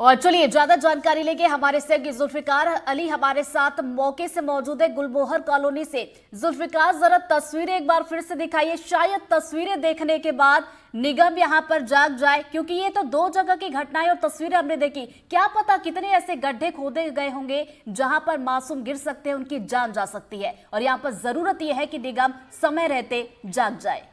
और चलिए ज्यादा जानकारी लेके हमारे सहयोगी जुल्फिकार अली हमारे साथ मौके से मौजूद है गुलमोहर कॉलोनी से। जुल्फिकार, जरा तस्वीरें एक बार फिर से दिखाइए, शायद तस्वीरें देखने के बाद निगम यहां पर जाग जाए, क्योंकि ये तो दो जगह की घटनाएं और तस्वीरें हमने देखी। क्या पता कितने ऐसे गड्ढे खोदे गए होंगे जहां पर मासूम गिर सकते हैं, उनकी जान जा सकती है। और यहाँ पर जरूरत यह है कि निगम समय रहते जाग जाए।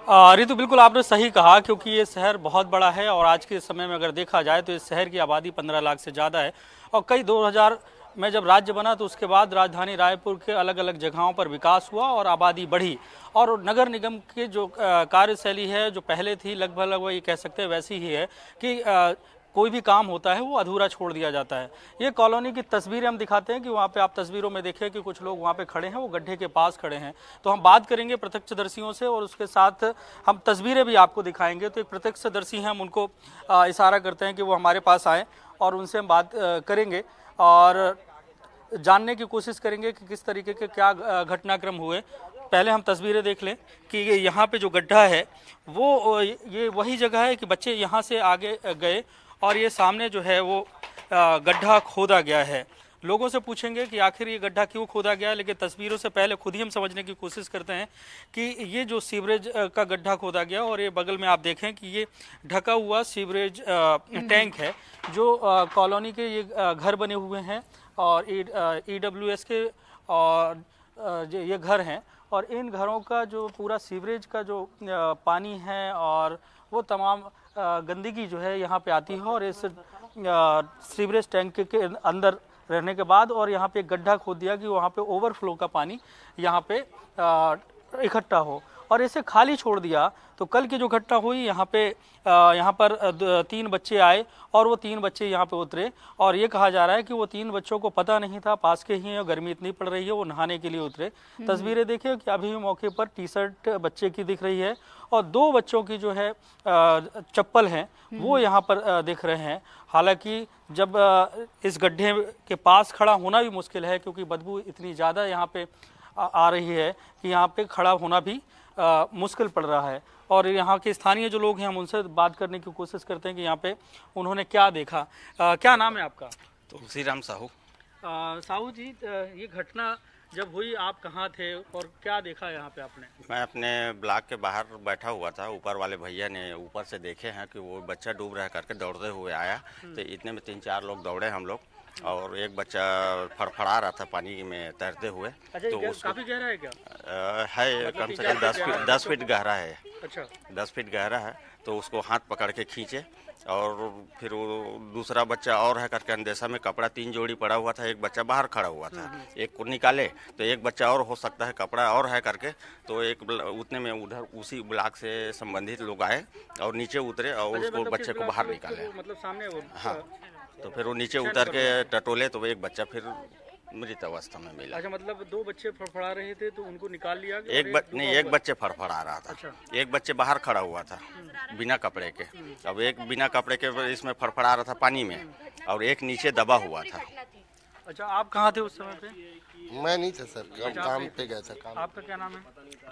रितु, बिल्कुल आपने सही कहा, क्योंकि ये शहर बहुत बड़ा है और आज के समय में अगर देखा जाए तो इस शहर की आबादी 15 लाख से ज़्यादा है। और कई 2000 में जब राज्य बना तो उसके बाद राजधानी रायपुर के अलग अलग जगहों पर विकास हुआ और आबादी बढ़ी। और नगर निगम की जो कार्यशैली है, जो पहले थी, लगभग ये कह सकते हैं वैसी ही है कि कोई भी काम होता है वो अधूरा छोड़ दिया जाता है। ये कॉलोनी की तस्वीरें हम दिखाते हैं कि वहाँ पे आप तस्वीरों में देखें कि कुछ लोग वहाँ पे खड़े हैं, वो गड्ढे के पास खड़े हैं। तो हम बात करेंगे प्रत्यक्षदर्शियों से और उसके साथ हम तस्वीरें भी आपको दिखाएंगे। तो एक प्रत्यक्षदर्शी हैं, हम उनको इशारा करते हैं कि वो हमारे पास आएँ और उनसे हम बात करेंगे और जानने की कोशिश करेंगे कि किस तरीके के क्या घटनाक्रम हुए। पहले हम तस्वीरें देख लें कि यहाँ पे जो गड्ढा है वो ये वही जगह है कि बच्चे यहाँ से आगे गए और ये सामने जो है वो गड्ढा खोदा गया है। लोगों से पूछेंगे कि आखिर ये गड्ढा क्यों खोदा गया है, लेकिन तस्वीरों से पहले खुद ही हम समझने की कोशिश करते हैं कि ये जो सीवरेज का गड्ढा खोदा गया और ये बगल में आप देखें कि ये ढका हुआ सीवरेज टैंक है। जो कॉलोनी के ये घर बने हुए हैं और EWS के और ये घर हैं और इन घरों का जो पूरा सीवरेज का जो पानी है और वो तमाम गंदगी जो है यहाँ पे आती है और इस सीवरेज टैंक के अंदर रहने के बाद और यहाँ पे एक गड्ढा खोद दिया कि वहाँ पे ओवरफ्लो का पानी यहाँ पे इकट्ठा हो और इसे खाली छोड़ दिया। तो कल की जो घटना हुई यहाँ पर 3 बच्चे आए और वो 3 बच्चे यहाँ पे उतरे और ये कहा जा रहा है कि वो 3 बच्चों को पता नहीं था, पास के ही हैं और गर्मी इतनी पड़ रही है, वो नहाने के लिए उतरे। तस्वीरें देखिए कि अभी भी मौके पर टी-शर्ट बच्चे की दिख रही है और 2 बच्चों की जो है चप्पल हैं वो यहाँ पर दिख रहे हैं। हालांकि जब इस गड्ढे के पास खड़ा होना भी मुश्किल है, क्योंकि बदबू इतनी ज़्यादा यहाँ पे आ रही है कि यहाँ पे खड़ा होना भी मुश्किल पड़ रहा है। और यहाँ के स्थानीय जो लोग हैं, हम उनसे बात करने की कोशिश करते हैं कि यहाँ पे उन्होंने क्या देखा। क्या नाम है आपका? तुलसीराम साहू। साहू जी, ये घटना जब हुई आप कहाँ थे और क्या देखा यहाँ पे आपने? मैं अपने ब्लॉक के बाहर बैठा हुआ था। ऊपर वाले भैया ने ऊपर से देखे हैं कि वो बच्चा डूब रहा करके दौड़ते हुए आया। तो इतने में 3-4 लोग दौड़े हम लोग और एक बच्चा फड़फड़ा रहा था पानी में तैरते हुए। अच्छा, तो काफी गहरा है क्या? है कम से कम 10 फीट गहरा है। अच्छा, 10 फीट गहरा है। तो उसको हाथ पकड़ के खींचे और फिर वो दूसरा बच्चा और है करके अंदेशा में कपड़ा 3 जोड़ी पड़ा हुआ था, एक बच्चा बाहर खड़ा हुआ था। एक को निकाले तो एक बच्चा और हो सकता है कपड़ा और है करके, तो एक उतने में उधर उसी ब्लॉक से संबंधित लोग आए और नीचे उतरे और उसको बच्चे को बाहर निकाले। मतलब सामने वो? हाँ, तो फिर वो नीचे उतर के टटोले तो एक बच्चा फिर मृत अवस्था में मिला। अच्छा, मतलब 2 बच्चे फड़फड़ा रहे थे तो उनको निकाल लिया गया? एक बच्चे फड़फड़ा रहा था। अच्छा। एक बच्चे बाहर खड़ा हुआ था बिना कपड़े के। अब एक बिना कपड़े के इसमें फड़फड़ा रहा था पानी में और एक नीचे दबा हुआ था। अच्छा, आप कहाँ थे उस समय पे? मैं नहीं था सर, काम पे गया था। काम। आपका क्या नाम है?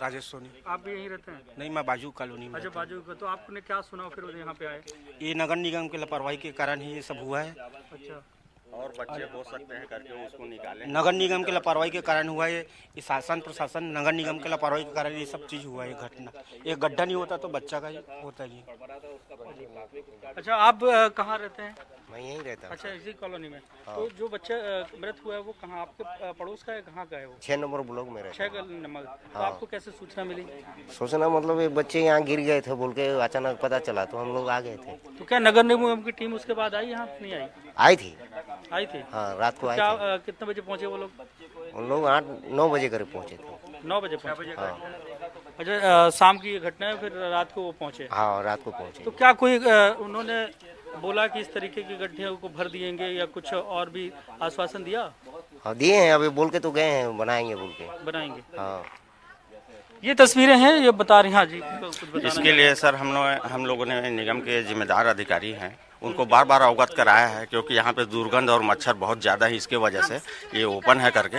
राजेश सोनी। आप भी यहीं रहते हैं? नहीं, मैं बाजू कॉलोनी में। अच्छा, बाजू का। तो आपने क्या सुना फिर यहाँ पे आए? ये नगर निगम के लापरवाही के कारण ही ये सब हुआ है। अच्छा, और बच्चे हो सकते हैं करके उसको निकाले। नगर निगम के लापरवाही के कारण हुआ है ये शासन प्रशासन नगर निगम के लापरवाही के कारण ये सब चीज़ हुआ है। घटना एक गड्ढा नहीं होता तो बच्चा का ही होता है। अच्छा, आप कहाँ रहते हैं? मैं यहीं रहता हूँ। अच्छा, इसी कॉलोनी में। तो जो बच्चा मृत हुआ है वो कहाँ, आपके पड़ोस का है? कहाँ का है वो? 6 नंबर ब्लॉक में रहता 6 नंबर। तो आपको कैसे सूचना मिली? हूँ। सोचना मतलब ये बच्चे यहाँ गिर गए थे बोल के अचानक पता चला तो हम लोग आ गए थे। तो क्या नगर निगम की टीम उसके बाद आई यहाँ? नहीं आई? आई थी। आई थी? हाँ, रात को आई क्या थी। कितने बजे पहुँचे वो लोग? उन लोग 8-9 बजे करीब पहुँचे थे। 9 बजे पहुँचे? हाँ अच्छा, शाम की ये घटना है, फिर रात को वो पहुँचे? हाँ, रात को पहुँचे। तो क्या कोई उन्होंने बोला कि इस तरीके के गड्ढे को भर दिएंगे या कुछ और भी आश्वासन दिया? हाँ, दिए हैं, अभी बोल के तो गए हैं बनाएंगे बोल के। बनाएंगे? हाँ, ये तस्वीरें हैं, ये बता रही हैं। हाँ जी, कुछ बताना इसके लिए सर हम लोगों ने निगम के जिम्मेदार अधिकारी हैं उनको बार बार अवगत कराया है, क्योंकि यहाँ पे दुर्गंध और मच्छर बहुत ज़्यादा है, इसके वजह से ये ओपन है करके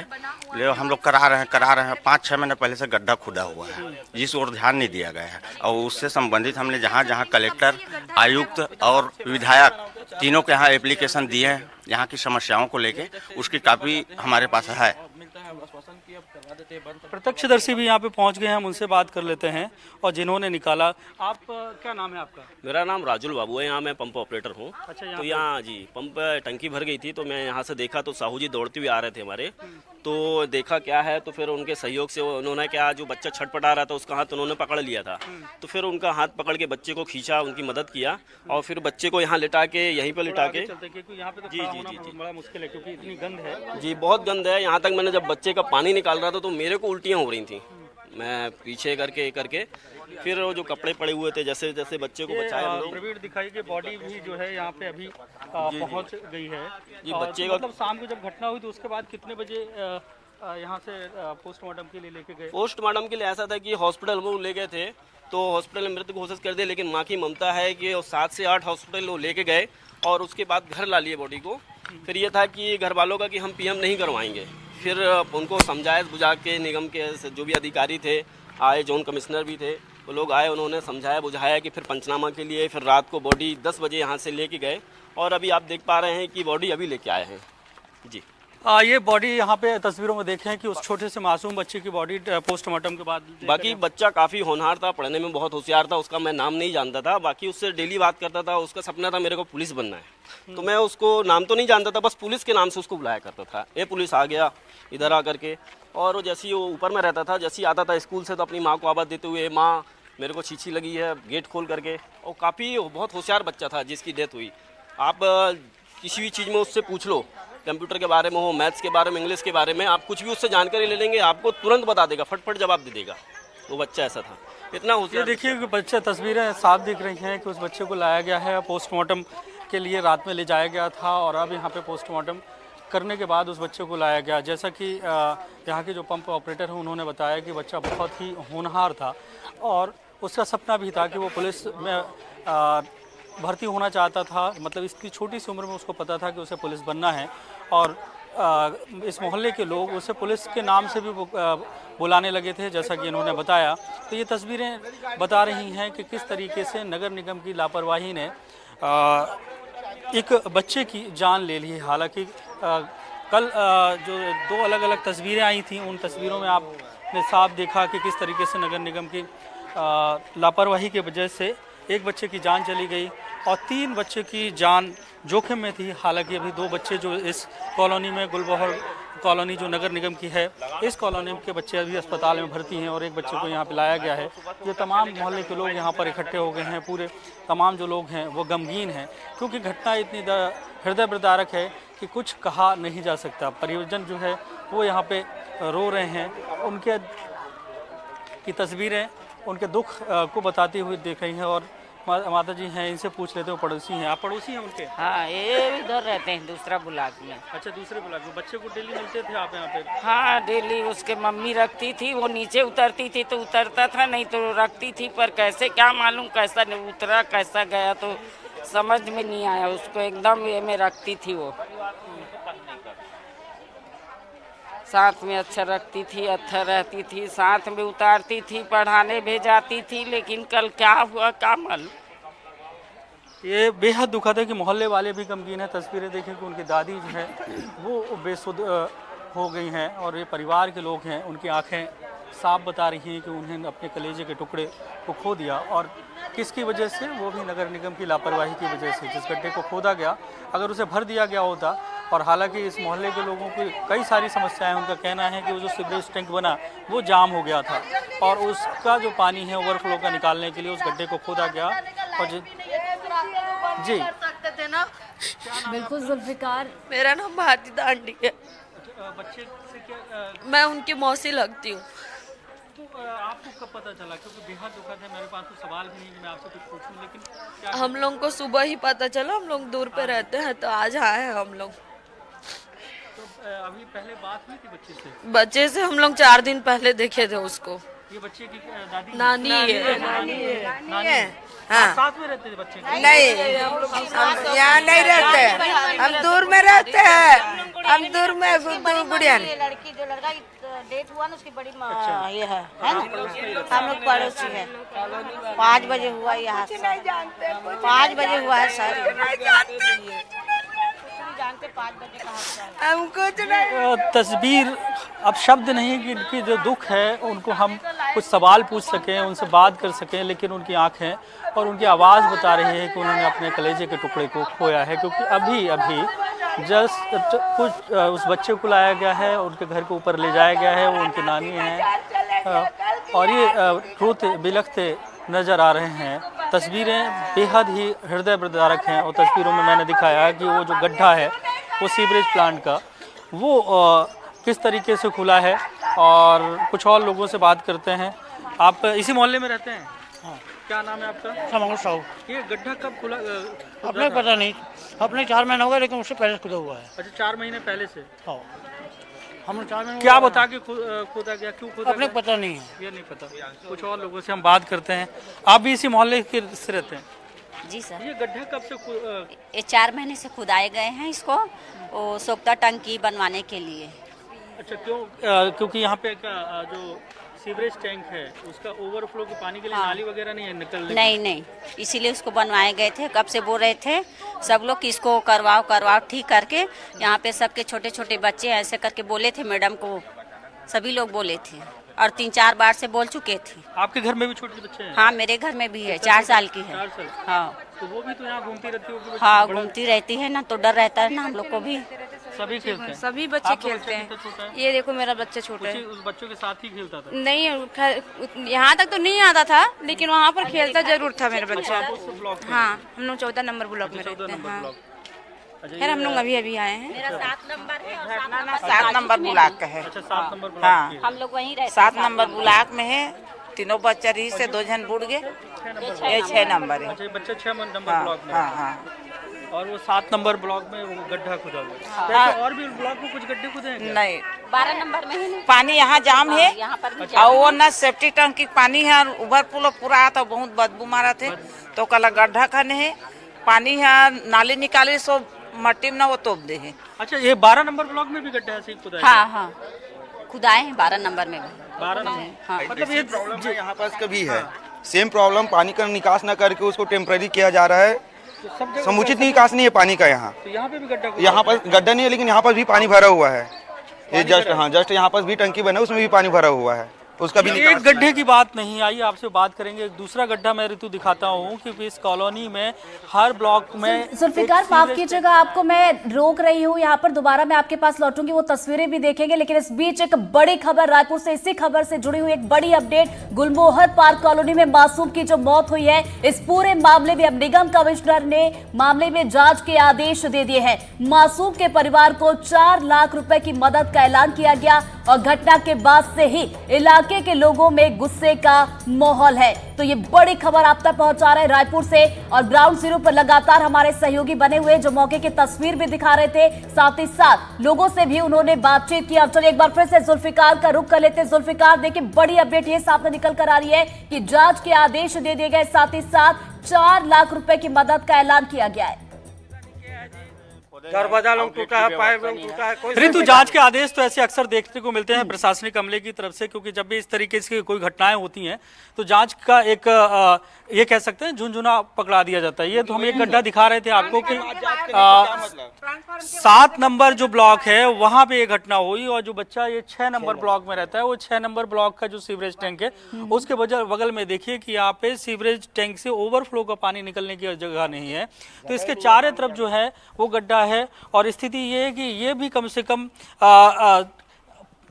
ले हम लोग करा रहे हैं। 5-6 महीने पहले से गड्ढा खुदा हुआ है, जिस ओर ध्यान नहीं दिया गया है। और उससे संबंधित हमने जहाँ जहाँ कलेक्टर, आयुक्त और विधायक तीनों के यहाँ एप्लीकेशन दिए हैं यहाँ की समस्याओं को लेके, उसकी कापी हमारे पास है। प्रत्यक्षदर्शी भी यहाँ पे पहुँच गए हैं, हम उनसे बात कर लेते हैं और जिन्होंने निकाला। आप क्या नाम है आपका? मेरा नाम राजुल बाबू है, यहाँ मैं पंप ऑपरेटर हूँ। अच्छा, तो यहाँ जी पंप टंकी भर गई थी, तो मैं यहाँ से देखा तो साहू जी दौड़ते हुए आ रहे थे हमारे, तो देखा क्या है, तो फिर उनके सहयोग से उन्होंने क्या, जो बच्चा छटपटा रहा था उसका हाथ उन्होंने पकड़ लिया था, तो फिर उनका हाथ पकड़ के बच्चे को खींचा, उनकी मदद किया और फिर बच्चे को यहाँ लिटा के, यहीं पर लिटा के, यहाँ पे तो जी जी जी जी बड़ा मुश्किल है क्योंकि इतनी गंद है जी, बहुत गंद है। यहाँ तक मैंने जब बच्चे का पानी निकाल रहा था तो मेरे को उल्टियाँ हो रही थी, मैं पीछे करके फिर वो जो कपड़े पड़े हुए थे, जैसे जैसे बच्चे को बचाया हमने। प्रवीण दिखाई कि बॉडी भी जो है यहाँ पे अभी पहुँच गई है। जी, और बच्चे का मतलब शाम को जब घटना हुई तो उसके बाद कितने बजे यहाँ से पोस्टमार्टम के लिए लेके गए? पोस्टमार्टम के लिए ऐसा था कि हॉस्पिटल वो ले गए थे, तो हॉस्पिटल में मृत्यु घोषित कर दिया, लेकिन माँ की ममता है कि 7 से 8 हॉस्पिटल वो लेके गए और उसके बाद घर ला लिए बॉडी को। फिर ये था कि घर वालों का कि हम पीएम नहीं करवाएंगे, फिर उनको समझाए बुझा के निगम के जो भी अधिकारी थे आए, जोन कमिश्नर भी थे, वो लोग आए, उन्होंने समझाया बुझाया कि फिर पंचनामा के लिए फिर रात को बॉडी 10 बजे यहाँ से लेके गए और अभी आप देख पा रहे हैं कि बॉडी अभी लेके आए हैं जी। ये बॉडी यहाँ पे तस्वीरों में देखे हैं कि उस छोटे से मासूम बच्चे की बॉडी पोस्टमार्टम के बाद बाकी बच्चा काफ़ी होनहार था, पढ़ने में बहुत होशियार था, उसका मैं नाम नहीं जानता था, बाकी उससे डेली बात करता था, उसका सपना था मेरे को पुलिस बनना है, तो मैं उसको नाम तो नहीं जानता था, बस पुलिस के नाम से उसको बुलाया करता था, ये पुलिस आ गया इधर आ करके। और जैसे ही वो ऊपर में रहता था, जैसे ही आता था स्कूल से तो अपनी माँ को आवाज़ देते हुए, माँ मेरे को छींची लगी है, गेट खोल करके। और काफ़ी बहुत होशियार बच्चा था जिसकी डेथ हुई। आप किसी भी चीज़ में उससे पूछ लो, कंप्यूटर के बारे में हो, मैथ्स के बारे में, इंग्लिश के बारे में, आप कुछ भी उससे जानकारी ले लेंगे, आपको तुरंत बता देगा, फटफट जवाब दे देगा। वो बच्चा ऐसा था, इतना ये होशियार। देखिए कि बच्चा, तस्वीरें साफ दिख रही हैं कि उस बच्चे को लाया गया है, पोस्टमार्टम के लिए रात में ले जाया गया था और अब यहाँ पे पोस्टमार्टम करने के बाद उस बच्चे को लाया गया। जैसा कि यहाँ के जो पंप ऑपरेटर हैं उन्होंने बताया कि बच्चा बहुत ही होनहार था और उसका सपना भी था कि वो पुलिस में भर्ती होना चाहता था। मतलब इसकी छोटी सी उम्र में उसको पता था कि उसे पुलिस बनना है और इस मोहल्ले के लोग उसे पुलिस के नाम से भी बुलाने लगे थे, जैसा कि इन्होंने बताया। तो ये तस्वीरें बता रही हैं कि किस तरीके से नगर निगम की लापरवाही ने एक बच्चे की जान ले ली। हालांकि कल जो 2 अलग अलग तस्वीरें आई थी, उन तस्वीरों में आपने साफ देखा कि किस तरीके से नगर निगम की लापरवाही की वजह से एक बच्चे की जान चली गई और 3 बच्चे की जान जोखिम में थी। हालांकि अभी 2 बच्चे जो इस कॉलोनी में, गुलबहर कॉलोनी जो नगर निगम की है, इस कॉलोनी के बच्चे अभी अस्पताल में भर्ती हैं और एक बच्चे को यहाँ पे लाया गया है। ये तमाम मोहल्ले के लोग यहाँ पर इकट्ठे हो गए हैं, पूरे तमाम जो लोग हैं वो गमगीन हैं क्योंकि घटना इतनी हृदय विदारक है कि कुछ कहा नहीं जा सकता। परिजन जो है वो यहाँ पे रो रहे हैं, उनके की तस्वीरें उनके दुख को बताती हुई देख रही हैं। और माता जी हैं, इनसे पूछ लेते हो, पड़ोसी हैं। आप पड़ोसी हैं उनके? हाँ, ये इधर रहते हैं दूसरा ब्लॉक में। अच्छा, दूसरे ब्लॉक में। बच्चे को डेली मिलते थे आप यहाँ पे? हाँ, डेली उसके मम्मी रखती थी, वो नीचे उतरती थी तो उतरता था, नहीं तो रखती थी, पर कैसे क्या मालूम कैसा उतरा कैसा गया तो समझ में नहीं आया। उसको एकदम ये में रखती थी, वो साथ में अच्छा रखती थी, अच्छा रहती थी, साथ में उतारती थी, पढ़ाने भेजाती थी, लेकिन कल क्या हुआ क्या मालूम। ये बेहद दुखद है कि मोहल्ले वाले भी गमगीन हैं। तस्वीरें देखें कि उनकी दादी जो है वो बेसुध हो गई हैं और ये परिवार के लोग हैं, उनकी आंखें साफ बता रही हैं कि उन्हें अपने कलेजे के टुकड़े को खो दिया। और किसकी वजह से? वो भी नगर निगम की लापरवाही की वजह से। जिस गड्ढे को खोदा गया, अगर उसे भर दिया गया होता। और हालांकि इस मोहल्ले के लोगों की कई सारी समस्याएं, उनका कहना है कि वो जो सीवरेज टैंक बना वो जाम हो गया था और उसका जो पानी है ओवरफ्लो का निकालने के लिए उस गड्ढे को खोदा गया। और जी बिल्कुल जुल्फिकार। मेरा नाम भारती दांडी है। बच्चे से क्या मैं उनकी मौसी लगती हूँ। तो आपको कब पता चला? क्योंकि बेहद दुखद है, मेरे पास तो सवाल भी नहीं कि मैं आपसे कुछ पूछूं, लेकिन क्या हम लोग को सुबह ही पता चला, हम लोग दूर पे रहते हैं तो आज आए हैं हम लोग। तो अभी पहले बात हुई थी बच्चे से? बच्चे से हम लोग 4 दिन पहले देखे थे उसको। ये बच्चे की दादी नानी है। नानी है। हाँ। साथ में रहते थे बच्चे के? नहीं, हम यहाँ नहीं रहते हैं, हम दूर में रहते हैं, हम दूर में गुड़िया लड़की जो लड़का डेथ हुआ ना उसकी बड़ी ये है ना, हम लोग पड़ोसी है। 5 बजे हुआ यहाँ से, 5 बजे हुआ है सर, जानते 5 बजे कहाँ हम कुछ नहीं। तस्वीर अब शब्द नहीं कि इनकी जो दुख है उनको हम कुछ सवाल पूछ सकें, उनसे बात कर सकें, लेकिन उनकी आंखें और उनकी आवाज़ बता रही है कि उन्होंने अपने कलेजे के टुकड़े को खोया है। क्योंकि अभी जस्ट कुछ उस बच्चे को लाया गया है, उनके घर के ऊपर ले जाया गया है, वो उनकी नानी है और ये रोते बिलखते नज़र आ रहे हैं। तस्वीरें बेहद ही हृदय विदारक हैं और तस्वीरों में मैंने दिखाया कि वो जो गड्ढा है वो सीवरेज प्लांट का वो किस तरीके से खुला है। और कुछ और लोगों से बात करते हैं। आप इसी मोहल्ले में रहते हैं? हाँ। क्या नाम है आपका? समंगल साहू। ये गड्ढा कब खुला? अपने पता नहीं, अपने 4 महीने हो गए, लेकिन उससे पहले खुदा हुआ है। अच्छा, 4 महीने पहले से? हाँ, हम 4 महीने। क्या बता के खोदा गया, क्यों खोदा? अपने पता नहीं है, ये नहीं पता। कुछ और लोगों से हम बात करते हैं। आप भी इसी मोहल्ले के से रहते हैं? जी सर। ये गड्ढा कब से ये 4 महीने से खुदाए गए हैं इसको, वो सोख्ता टंकी बनवाने के लिए। अच्छा, क्यों? क्योंकि यहाँ पे जो सीवरेज टैंक है उसका ओवरफ्लो के पानी के लिए नाली वगैरह नहीं है निकलने? नहीं, इसीलिए उसको बनवाए गए थे। कब से बोल रहे थे सब लोग कि इसको करवाओ ठीक करके। यहाँ पे सबके छोटे छोटे बच्चे ऐसे करके बोले थे मैडम को, सभी लोग बोले थे और 3-4 बार से बोल चुके थे। आपके घर में भी छोटे बच्चे हैं? हाँ, मेरे घर में भी है, 4 साल की है। 4 साल? हाँ। तो वो भी तो यहाँ घूमती रहती होगी? हाँ, घूमती रहती है ना, तो डर रहता है ना हम लोग को भी। सभी खेलते हैं? सभी बच्चे खेलते हैं। ये देखो मेरा बच्चा छोटा है। उस बच्चों के साथ ही खेलता था? नहीं, यहाँ तक तो नहीं आता था, लेकिन वहाँ पर खेलता जरूर था मेरा बच्चा। हाँ, हम लोग 14 नंबर ब्लॉक में रहते हैं। हाँ, खैर हम लोग अभी आए हैं। मेरा 7 नंबर है और 7 नंबर ब्लॉक का है। अच्छा, 7 नंबर ब्लॉक हाँ, की है। हम लोग वहीं रहते हैं। 7 नंबर ब्लॉक में है। तीनों बच्चा रही से 2 जन बुड़ गए, ये 6 नंबर है। अच्छा, ये बच्चा 6 नंबर ब्लॉक में? हाँ। और वो 7 नंबर ब्लॉक में वो गड्ढा खुदा हुआ है। और भी ब्लॉक में कुछ गड्ढे खुदे हैं? नहीं, 12 नंबर में ही नहीं। पानी यहाँ जाम है यहाँ पर भी और वो ना सेफ्टी टंकी पानी है, उभर पुल पूरा आता, बहुत बदबू मारा थे। तो कल गड्ढा खाने है, पानी है, नाली निकाले सो मट्टी में ना वो तोप दे है। अच्छा, ये 12 नंबर ब्लॉक में भी गड्ढा ऐसे ही खुदा है? हाँ, खुदाए हैं 12 नंबर में भी। 12 नंबर? हाँ। मतलब ये प्रॉब्लम यहाँ पास कभी है, सेम प्रॉब्लम, पानी का निकास न करके उसको टेम्पररी किया जा रहा है। समुचित निकास नहीं है पानी का यहाँ। तो यहाँ पे भी गड्ढा? यहाँ पर गड्ढा नहीं है, लेकिन यहाँ पर भी पानी भरा हुआ है। ये जस्ट यहाँ पर भी टंकी बना है, उसमें भी पानी भरा हुआ है, उसका भी एक गड्ढे की बात नहीं आई, आपसे बात करेंगे। एक दूसरा गड्ढा मैं ऋतु दिखाता हूँ कि इस कॉलोनी में हर ब्लॉक में। जुल्फिकार, माफ कीजिएगा, आपको मैं रोक रही हूँ, यहाँ पर दोबारा मैं आपके पास लौटूंगी, वो तस्वीरें भी देखेंगे, लेकिन इस बीच एक बड़ी खबर रायपुर से, इसी खबर से जुड़ी हुई एक बड़ी अपडेट। गुलमोहर पार्क कॉलोनी में मासूम की जो मौत हुई है, इस पूरे मामले में अब निगम कमिश्नर ने मामले में जांच के आदेश दे दिए हैं। मासूम के परिवार को 4 लाख रुपए की मदद का ऐलान किया गया और घटना के बाद से ही इलाके के लोगों में गुस्से का माहौल है। तो ये बड़ी खबर आप तक पहुंचा रहे हैं रायपुर से, और ग्राउंड जीरो पर लगातार हमारे सहयोगी बने हुए जो मौके की तस्वीर भी दिखा रहे थे, साथ ही साथ लोगों से भी उन्होंने बातचीत की। अब चलिए एक बार फिर से जुल्फिकार का रुख कर लेते हैं। जुल्फिकार, देखिए बड़ी अपडेट ये सामने निकल कर आ रही है कि जांच के आदेश दे दिए गए, साथ ही साथ 4 लाख रुपए की मदद का ऐलान किया गया है। दरवाजा लोग टूटा है, पाइप लोग टूटा है। ऋतु, जांच के आदेश तो ऐसे अक्सर देखने को मिलते हैं प्रशासनिक अमले की तरफ से, क्योंकि जब भी इस तरीके की कोई घटनाएं होती हैं तो जांच का एक ये कह सकते हैं झुनझुना पकड़ा दिया जाता है। ये तो हम एक गड्ढा दिखा रहे थे आपको कि 7 नंबर जो ब्लॉक है वहां पे ये घटना हुई, और जो बच्चा ये 6 नंबर ब्लॉक में रहता है, वो 6 नंबर ब्लॉक का जो सीवरेज टैंक है उसके बगल में देखिए कि यहाँ पे सीवरेज टैंक से ओवरफ्लो का पानी निकलने की जगह नहीं है। तो इसके चारों तरफ जो है वो गड्ढा है, और स्थिति ये है कि ये भी कम से कम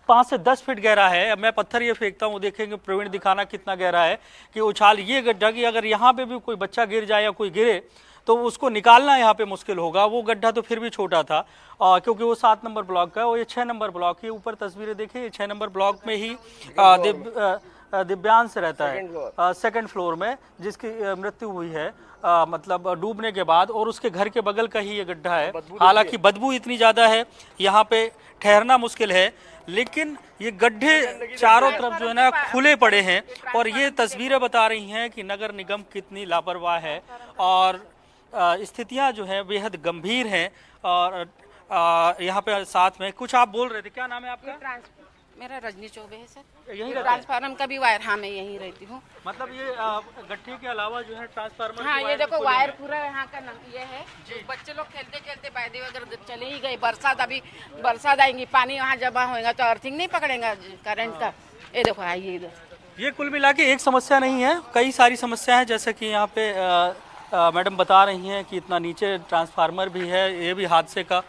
5 से 10 फीट गहरा है। अब मैं पत्थर ये फेंकता हूँ, देखेंगे प्रवीण दिखाना कितना गहरा है कि उछाल ये गड्ढा की अगर यहाँ पे भी कोई बच्चा गिर जाए या कोई गिरे तो उसको निकालना यहाँ पे मुश्किल होगा। वो गड्ढा तो फिर भी छोटा था क्योंकि वो 7 नंबर ब्लॉक का है, और ये 6 नंबर ब्लॉक है। ऊपर तस्वीरें देखिए, ये 6 नंबर ब्लॉक में ही दिव्यांश रहता है सेकंड फ्लोर में, जिसकी मृत्यु हुई है मतलब डूबने के बाद, और उसके घर के बगल का ही ये गड्ढा है। हालांकि बदबू इतनी ज़्यादा है, यहाँ पे ठहरना मुश्किल है, लेकिन ये गड्ढे चारों तरफ जो है ना खुले पड़े हैं। और ये तस्वीरें बता रही हैं कि नगर निगम कितनी लापरवाह है और स्थितियां जो है बेहद गंभीर हैं। और यहाँ पे साथ में कुछ आप बोल रहे थे, क्या नाम है आपका? मेरा रजनी चौबे है सर। यही ट्रांसफार्मर का भी वायर, हाँ मैं यहीं रहती हूँ। मतलब ये गड्ढे के अलावा जो है ट्रांसफार्मर, हाँ ये देखो वायर पूरा यहाँ का ये है। बच्चे लोग खेलते खेलते बैदे वगैरह चले ही गए। अभी बरसात आएंगी, पानी वहाँ जमा होएगा तो अर्थिंग नहीं पकड़ेगा करंट का। ये देखो आइए इधर। ये कुल मिला के एक समस्या नहीं है, कई सारी समस्या है। जैसे कि यहाँ पे मैडम बता रही हैं कि इतना नीचे ट्रांसफार्मर भी है, ये भी हादसे का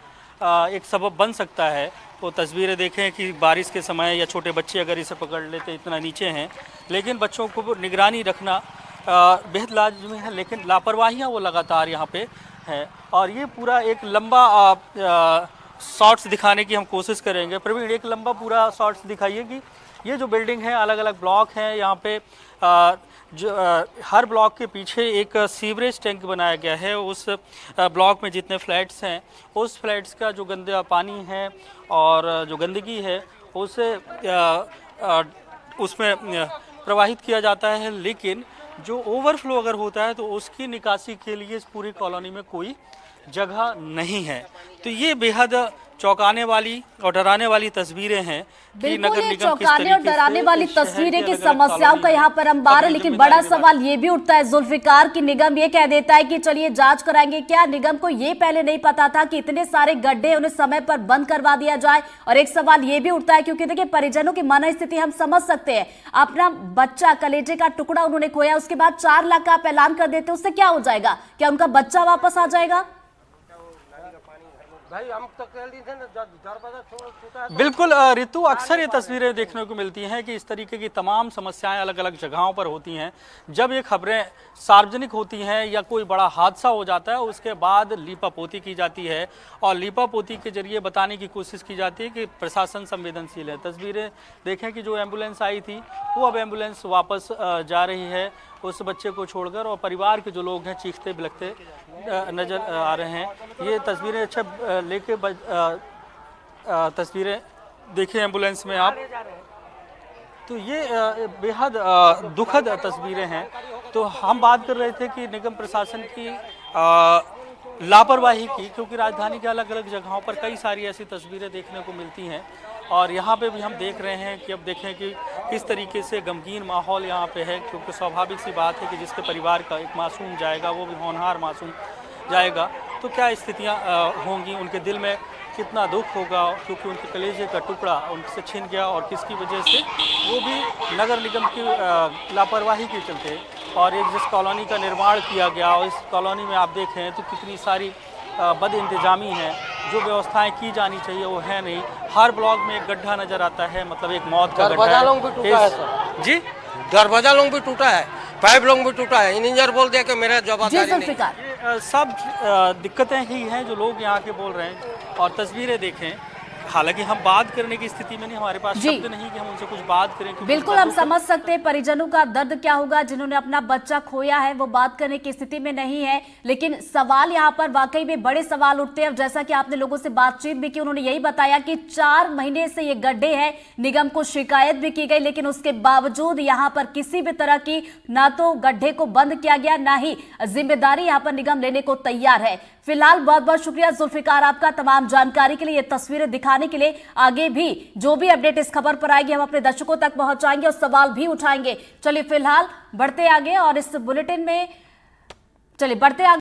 एक सबब बन सकता है। वो तस्वीरें देखें कि बारिश के समय या छोटे बच्चे अगर इसे पकड़ लेते, इतना नीचे हैं। लेकिन बच्चों को निगरानी रखना बेहद लाजमी है, लेकिन लापरवाहियाँ वो लगातार यहाँ पे हैं। और ये पूरा एक लंबा शॉट्स दिखाने की हम कोशिश करेंगे। प्रवीण, एक लंबा पूरा शॉट्स दिखाइए कि ये जो बिल्डिंग है, अलग अलग ब्लॉक हैं यहाँ पे। जो हर ब्लॉक के पीछे एक सीवरेज टैंक बनाया गया है। उस ब्लॉक में जितने फ्लैट्स हैं, उस फ्लैट्स का जो गंदा पानी है और जो गंदगी है उसे उसमें प्रवाहित किया जाता है। लेकिन जो ओवरफ्लो अगर होता है तो उसकी निकासी के लिए इस पूरी कॉलोनी में कोई जगह नहीं है। तो ये बेहद चौंकाने वाली और डराने वाली तस्वीरें हैं कि नगर निगम किस चौंकाने और डराने वाली तस्वीरें की समस्याओं का यहाँ पर हम बार है। लेकिन बड़ा सवाल ये भी उठता है जुल्फिकार की निगम ये कह देता है कि चलिए जांच कराएंगे। क्या निगम को ये पहले नहीं पता था कि इतने सारे गड्ढे उन्हें समय पर बंद करवा दिया जाए? और एक सवाल ये भी उठता है, क्योंकि देखिए परिजनों की मनस्थिति हम समझ सकते हैं। अपना बच्चा, कलेजे का टुकड़ा उन्होंने खोया, उसके बाद 4 लाख का आप ऐलान कर देते, उससे क्या हो जाएगा? क्या उनका बच्चा वापस आ जाएगा? बिल्कुल ऋतु, अक्सर ये तस्वीरें देखने को मिलती हैं कि इस तरीके की तमाम समस्याएं अलग अलग जगहों पर होती हैं। जब ये खबरें सार्वजनिक होती हैं या कोई बड़ा हादसा हो जाता है, उसके बाद लीपापोती की जाती है और लीपापोती के जरिए बताने की कोशिश की जाती है कि प्रशासन संवेदनशील है। तस्वीरें देखें कि जो एम्बुलेंस आई थी वो अब एम्बुलेंस वापस जा रही है उस बच्चे को छोड़कर, और परिवार के जो लोग हैं चीखते बिलखते नजर आ रहे हैं। ये तस्वीरें अच्छा लेके तस्वीरें देखिए एम्बुलेंस में आप, तो ये बेहद दुखद तस्वीरें हैं। तो हम बात कर रहे थे कि निगम प्रशासन की लापरवाही की, क्योंकि राजधानी के अलग अलग जगहों पर कई सारी ऐसी तस्वीरें देखने को मिलती हैं। और यहाँ पे भी हम देख रहे हैं कि अब देखें कि किस तरीके से गमगीन माहौल यहाँ पे है, क्योंकि स्वाभाविक सी बात है कि जिसके परिवार का एक मासूम जाएगा, वो भी होनहार मासूम जाएगा, तो क्या स्थितियाँ होंगी, उनके दिल में कितना दुख होगा, क्योंकि उनके कलेजे का टुकड़ा उनसे छिन गया और किसकी वजह से, वो भी नगर निगम की लापरवाही के चलते। और एक जिस कॉलोनी का निर्माण किया गया और इस कॉलोनी में आप देखें तो कितनी सारी बद इंतजामी है, जो व्यवस्थाएं की जानी चाहिए वो है नहीं। हर ब्लॉक में एक गड्ढा नजर आता है, मतलब एक मौत का गड्ढा है। जी, दरवाजा लोग भी टूटा है, पाइप लोग भी टूटा है। इंजीनियर बोल दिया कि मेरा जवाबदारी नहीं। सब दिक्कतें ही हैं जो लोग यहाँ के बोल रहे हैं। और तस्वीरें देखें, हालांकि हम बात करने की स्थिति में नहीं, हमारे पास शब्द नहीं कि हम उनसे कुछ बात करें। बिल्कुल हम समझ सकते हैं परिजनों का दर्द क्या होगा, जिन्होंने अपना बच्चा खोया है, वो बात करने की स्थिति में नहीं है। लेकिन सवाल यहाँ पर वाकई में बड़े सवाल उठते हैं। जैसा कि आपने लोगों से बातचीत भी की, उन्होंने यही बताया कि 4 महीने से ये गड्ढे हैं, निगम को शिकायत भी की गई, लेकिन उसके बावजूद यहाँ पर किसी भी तरह की ना तो गड्ढे को बंद किया गया, ना ही जिम्मेदारी यहाँ पर निगम लेने को तैयार है। फिलहाल बहुत बहुत शुक्रिया जुल्फिकार आपका तमाम जानकारी के लिए, ये तस्वीरें दिखाने के लिए। आगे भी जो भी अपडेट इस खबर पर आएगी हम अपने दर्शकों तक पहुंचाएंगे और सवाल भी उठाएंगे। चलिए फिलहाल बढ़ते आगे और इस बुलेटिन में चलिए बढ़ते आगे।